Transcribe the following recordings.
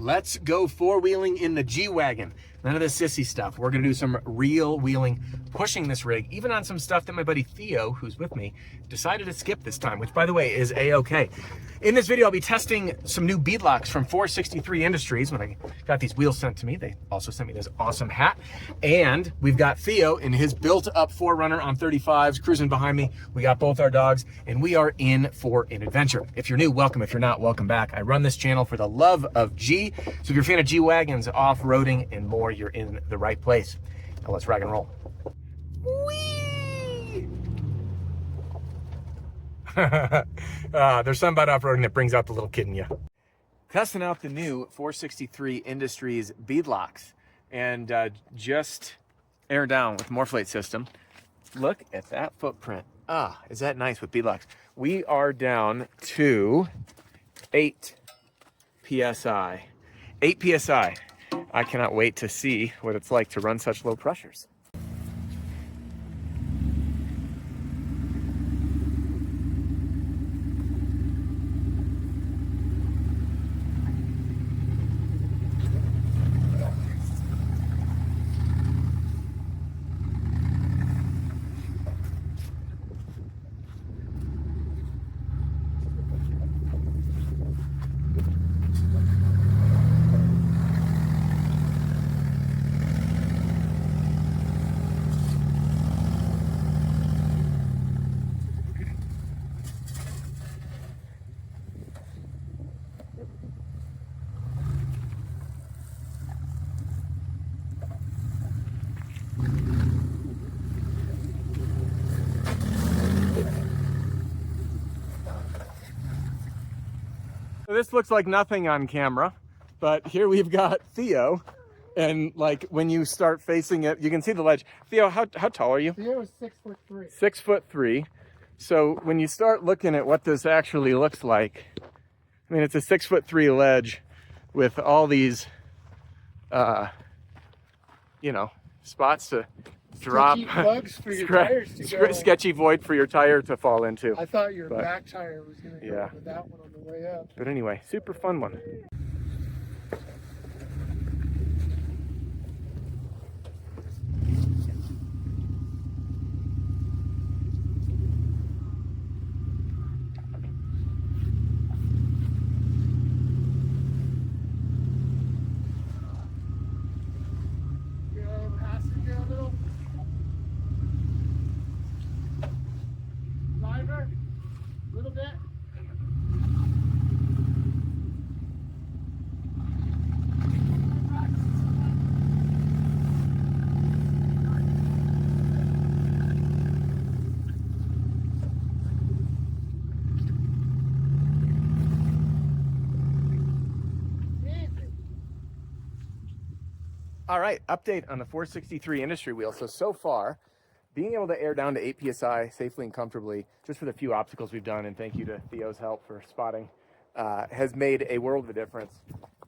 Let's go four-wheeling in the G-Wagon. None of this sissy stuff. We're gonna do some real wheeling, pushing this rig, even on some stuff that my buddy Theo, who's with me, decided to skip this time, which by the way is A-okay. In this video, I'll be testing some new beadlocks from 463 Industries. When I got these wheels sent to me, they also sent me this awesome hat. And we've got Theo in his built-up 4Runner on 35s, cruising behind me. We got both our dogs, and we are in for an adventure. If you're new, welcome. If you're not, welcome back. I run this channel for the love of G. So if you're a fan of G-Wagons, off-roading, and more, you're in the right place. Now let's rock and roll. Whee! There's something about off-roading that brings out the little kid in you. Testing out the new 463 Industries beadlocks, and just air down with Morphlate system. Look at that footprint. Is that nice with beadlocks? We are down to 8 PSI. 8 PSI. I cannot wait to see what it's like to run such low pressures. This looks like nothing on camera, but here we've got Theo, and like when you start facing it, you can see the ledge. Theo, how tall are you? Theo is 6'3". 6'3". So when you start looking at what this actually looks like, I mean, it's a 6'3" ledge with all these, you know, spots to drop. Sketchy bugs for your tires to go. Sketchy void for your tire to fall into. I thought your back tire was going to go yeah. with that one on the way up. But anyway, super fun one. All right, update on the 463 Industry wheel. So far, being able to air down to 8 PSI safely and comfortably, just for the few obstacles we've done, and thank you to Theo's help for spotting, has made a world of a difference.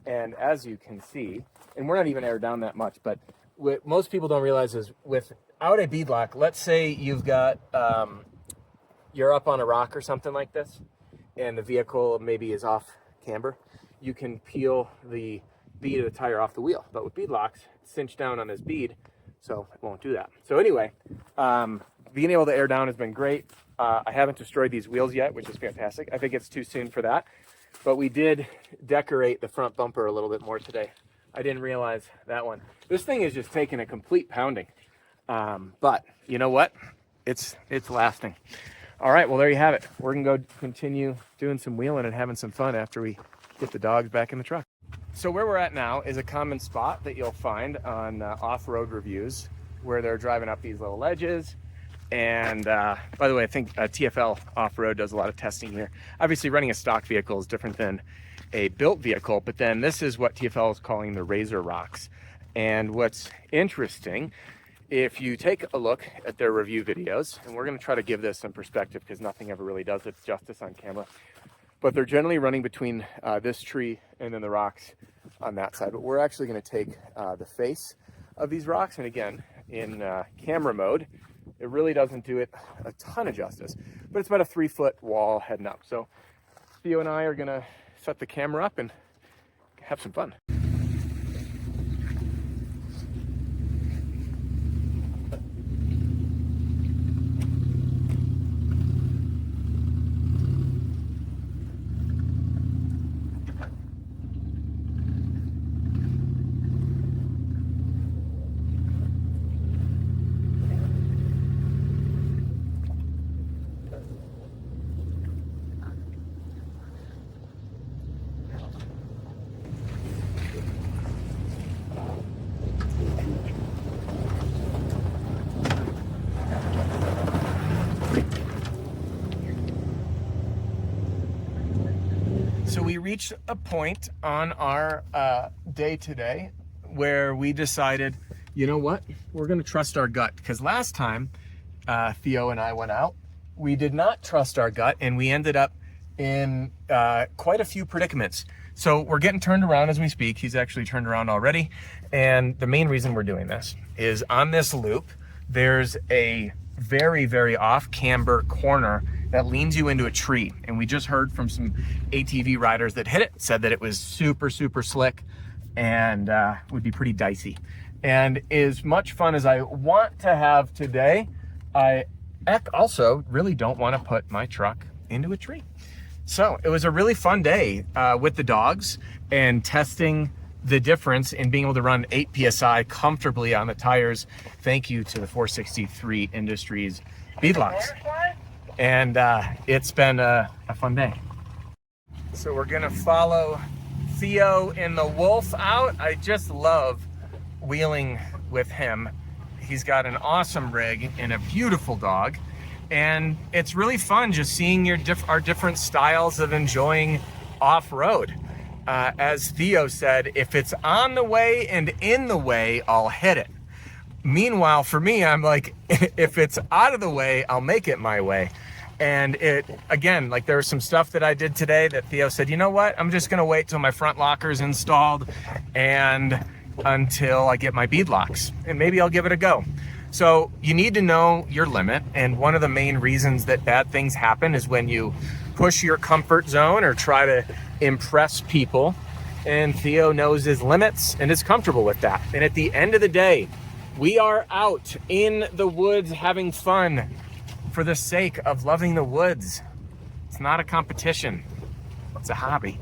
And as you can see, and we're not even aired down that much, but what most people don't realize is without a beadlock, let's say you've got, you're up on a rock or something like this, and the vehicle maybe is off camber, you can peel the bead of the tire off the wheel. But with beadlocks, it's cinched down on this bead, so it won't do that. So anyway, being able to air down has been great. I haven't destroyed these wheels yet, which is fantastic. I think it's too soon for that, but we did decorate the front bumper a little bit more today. I didn't realize that one. This thing is just taking a complete pounding, but you know what? It's lasting. All right, well, there you have it. We're gonna go continue doing some wheeling and having some fun after we get the dogs back in the truck. So where we're at now is a common spot that you'll find on off-road reviews where they're driving up these little ledges. And by the way, I think TFL Off-Road does a lot of testing here. Obviously, running a stock vehicle is different than a built vehicle, but then this is what TFL is calling the Razor Rocks. And what's interesting, if you take a look at their review videos, and we're going to try to give this some perspective because nothing ever really does it justice on camera, but they're generally running between this tree and then the rocks on that side. But we're actually going to take the face of these rocks, and again, in camera mode, it really doesn't do it a ton of justice, but it's about a 3-foot wall heading up. So Theo and I are going to set the camera up and have some fun. So we reached a point on our day today where we decided, you know what, we're going to trust our gut. Because last time Theo and I went out, we did not trust our gut, and we ended up in quite a few predicaments. So we're getting turned around as we speak. He's actually turned around already. And the main reason we're doing this is on this loop, there's a very, very off camber corner that leans you into a tree. And we just heard from some ATV riders that hit it, said that it was super, super slick and would be pretty dicey. And as much fun as I want to have today, I also really don't want to put my truck into a tree. So it was a really fun day with the dogs and testing the difference in being able to run 8 PSI comfortably on the tires. Thank you to the 463 Industries Beadlocks. And it's been a fun day. So we're gonna follow Theo and the wolf out. I just love wheeling with him. He's got an awesome rig and a beautiful dog. And it's really fun just seeing our different styles of enjoying off-road. As Theo said, if it's on the way and in the way, I'll hit it. Meanwhile, for me, I'm like, if it's out of the way, I'll make it my way. And it, again, like there was some stuff that I did today that Theo said, you know what, I'm just gonna wait till my front locker's installed and until I get my beadlocks, and maybe I'll give it a go. So you need to know your limit. And one of the main reasons that bad things happen is when you push your comfort zone or try to impress people. And Theo knows his limits and is comfortable with that. And at the end of the day, we are out in the woods having fun for the sake of loving the woods. It's not a competition, it's a hobby.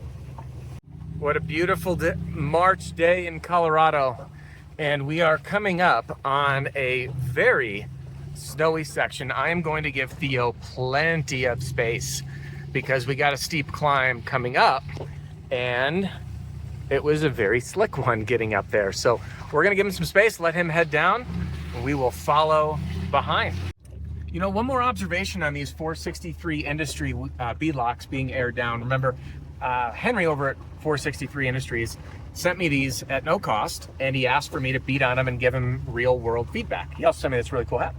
What a beautiful March day in Colorado. And we are coming up on a very snowy section. I am going to give Theo plenty of space because we got a steep climb coming up, and it was a very slick one getting up there. So we're gonna give him some space, let him head down, and we will follow behind. You know, one more observation on these 463 Industry beadlocks being aired down. Remember, Henry over at 463 Industries sent me these at no cost, and he asked for me to beat on them and give him real world feedback. He also sent me this really cool hat.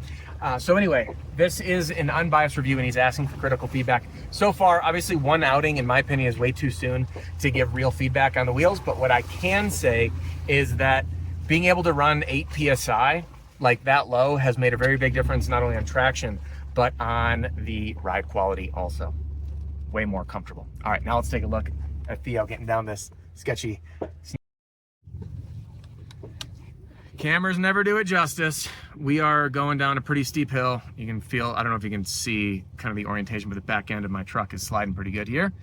So anyway, this is an unbiased review, and he's asking for critical feedback. So far, obviously one outing, in my opinion, is way too soon to give real feedback on the wheels. But what I can say is that being able to run 8 PSI like that low has made a very big difference, not only on traction, but on the ride quality also. Way more comfortable. All right, now let's take a look at Theo getting down this sketchy. Cameras never do it justice. We are going down a pretty steep hill. You can feel, I don't know if you can see kind of the orientation, but the back end of my truck is sliding pretty good here.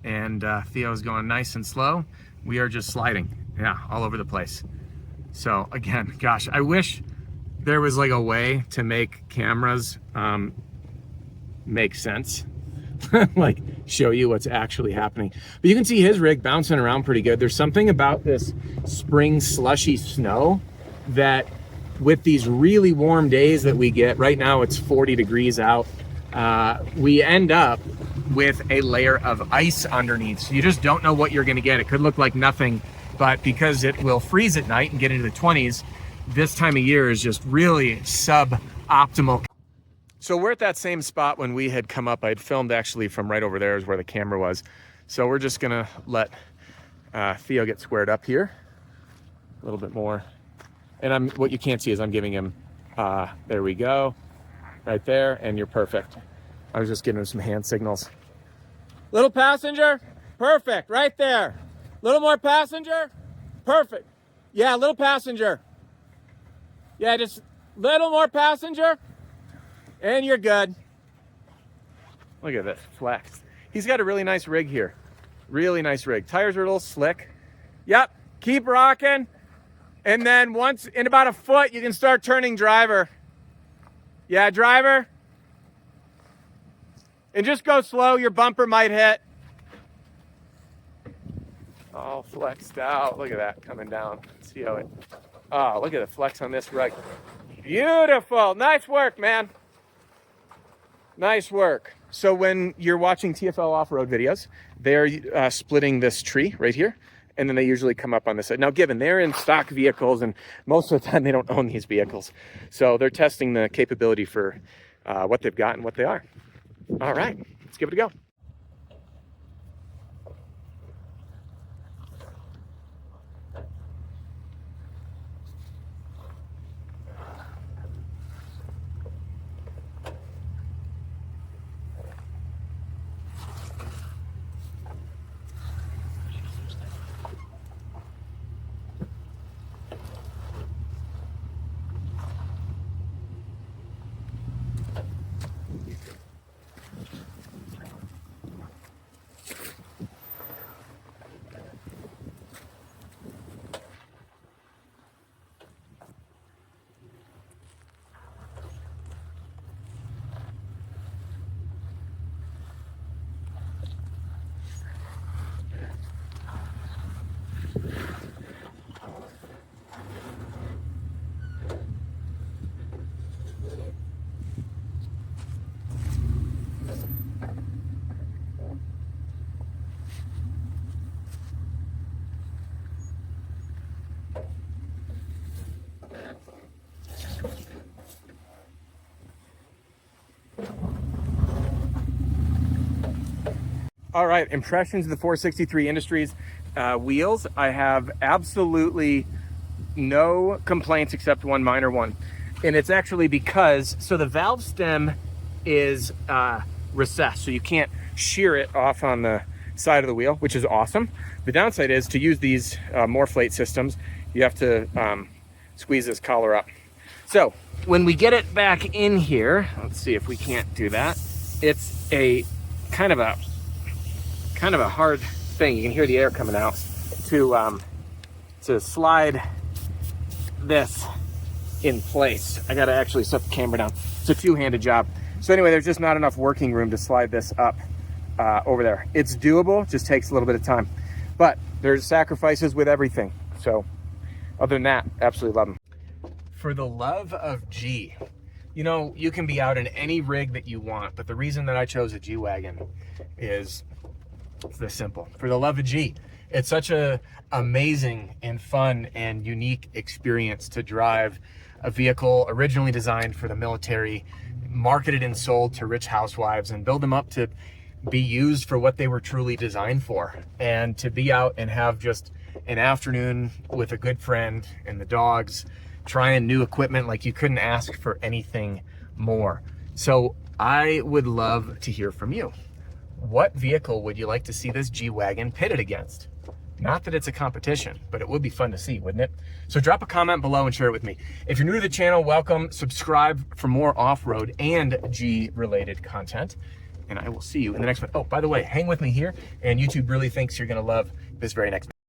And Theo's going nice and slow. We are just sliding, yeah, all over the place. So again, gosh, I wish there was like a way to make cameras make sense. Like show you what's actually happening. But you can see his rig bouncing around pretty good. There's something about this spring slushy snow that with these really warm days that we get, right now it's 40 degrees out, we end up with a layer of ice underneath. So you just don't know what you're gonna get. It could look like nothing, but because it will freeze at night and get into the 20s, this time of year is just really suboptimal. So we're at that same spot when we had come up. I had filmed actually from right over there is where the camera was. So we're just gonna let Theo get squared up here a little bit more. And what you can't see is I'm giving him, there we go, right there, and you're perfect. I was just giving him some hand signals. Little passenger, perfect, right there. Little more passenger. Perfect. Yeah, little passenger. Yeah, just little more passenger. And you're good. Look at this flex. He's got a really nice rig here. Really nice rig. Tires are a little slick. Yep, keep rocking. And then once in about a foot, you can start turning driver. Yeah, driver. And just go slow, your bumper might hit. All flexed out. Look at that coming down. See how it, oh, look at the flex on this rug. Beautiful. Nice work, man. Nice work. So when you're watching TFL off-road videos, they're splitting this tree right here, and then they usually come up on this side. Now, given they're in stock vehicles, and most of the time they don't own these vehicles, so they're testing the capability for what they've got and what they are. All right, let's give it a go. All right, impressions of the 463 Industries wheels. I have absolutely no complaints except one minor one. And it's actually because, so the valve stem is recessed, so you can't shear it off on the side of the wheel, which is awesome. The downside is to use these Morflate systems, you have to squeeze this collar up. So when we get it back in here, let's see if we can't do that. It's a kind of a hard thing. You can hear the air coming out to slide this in place. I gotta actually set the camera down. It's a two-handed job. So anyway, there's just not enough working room to slide this up over there. It's doable, just takes a little bit of time. But there's sacrifices with everything. So other than that, absolutely love them. For the love of G, you know, you can be out in any rig that you want, but the reason that I chose a G-Wagon is it's this simple. For the love of G. It's such a amazing and fun and unique experience to drive a vehicle originally designed for the military, marketed and sold to rich housewives, and build them up to be used for what they were truly designed for. And to be out and have just an afternoon with a good friend and the dogs, trying new equipment, like you couldn't ask for anything more. So I would love to hear from you. What vehicle would you like to see this G-Wagon pitted against? Not that it's a competition, but it would be fun to see, wouldn't it? So drop a comment below and share it with me. If you're new to the channel, welcome. Subscribe for more off-road and G-related content. And I will see you in the next one. Oh, by the way, hang with me here, and YouTube really thinks you're gonna love this very next video.